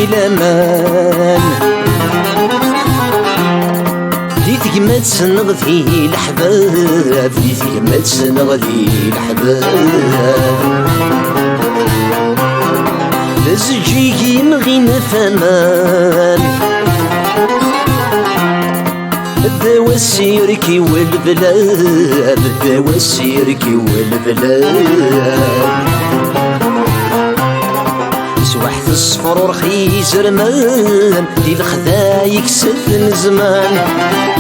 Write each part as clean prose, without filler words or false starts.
في الامان دي تقمى تسنغ في الحباب دي تقمى تسنغ في الحباب لزجيكي مغين فمان الدوا السيركي والبلاد الدوا السيركي والبلاد سواحث الصفر رخيص رمان دي الخذايك سد زمان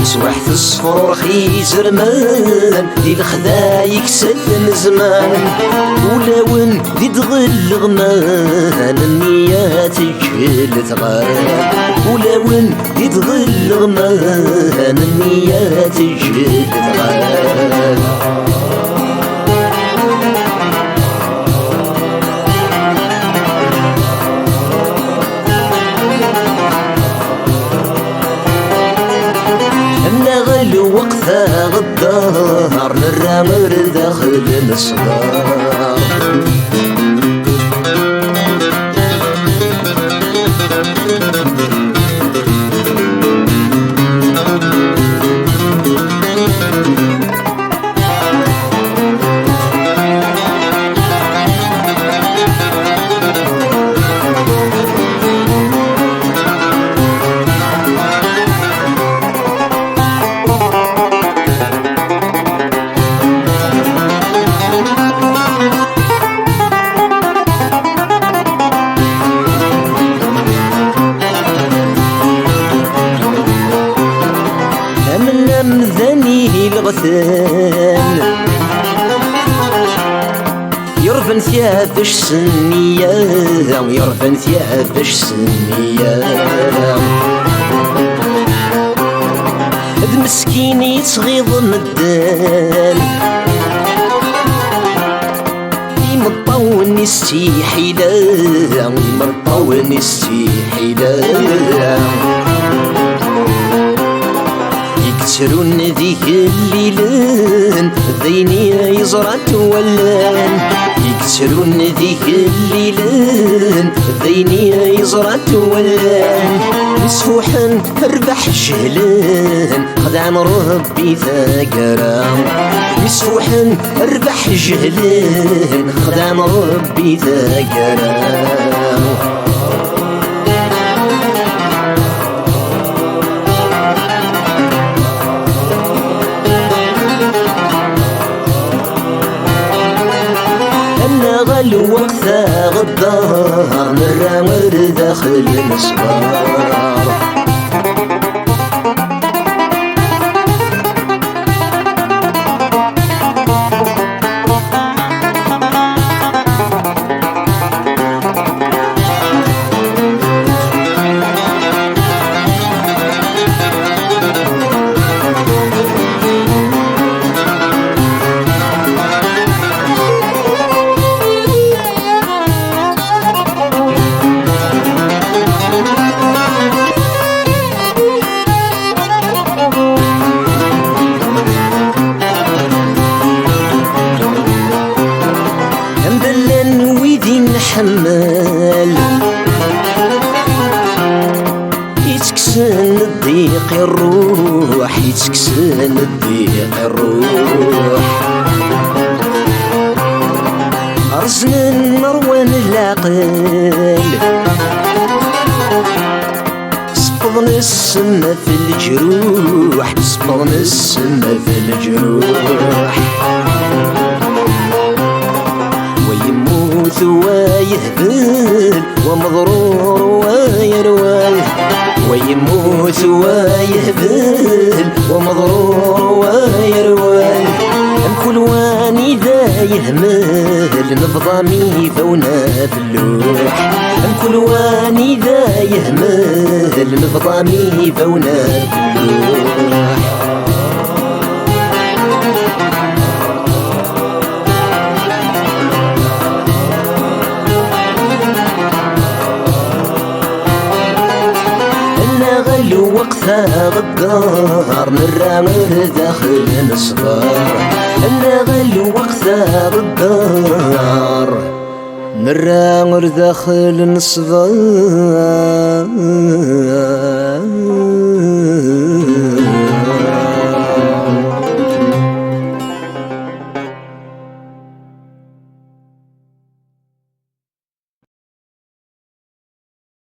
سواحث الصفر رخيص رمان دي الخذايك سد زمان ولون دي تغل غمان النياتك اللي تغال ولون دي تغل غمان النياتك اللي تغال وقتها غدار نرامر داخل الصغار مذني الغثان يرفن ثيابش سنية يرفن ثيابش سنية هاد مسكين يتغيظ مدان يمطون يستيحيلا يمطون يستيحيلا يكسرون ذيك الليلان ذيني يزرعت ولان يكسرون ذيك الليلان ذيني يزرعت ولان مسفوحا ربح جهلان خدعن ربي ثاقرا مسفوحا ربح جهلان خدعن ربي ثاقرا وقتها غدار نرامر داخل الصغار حمال يتكسن الضيق الروح يتكسن الضيق الروح أرسنا المروان العقل صبغنا السما في الجروح صبغنا السما في الجروح ويموت ويهبل ومضرور ويروال ويموت ويهبل ومضرور ويروال كل وان إذا يهمل نبضامي فونا باللوح كل وان إذا يهمل نبضامي فونا باللوح وقتها غدار نرامر داخل الصغار النغل وقتها غدار مرة غير داخل الصباح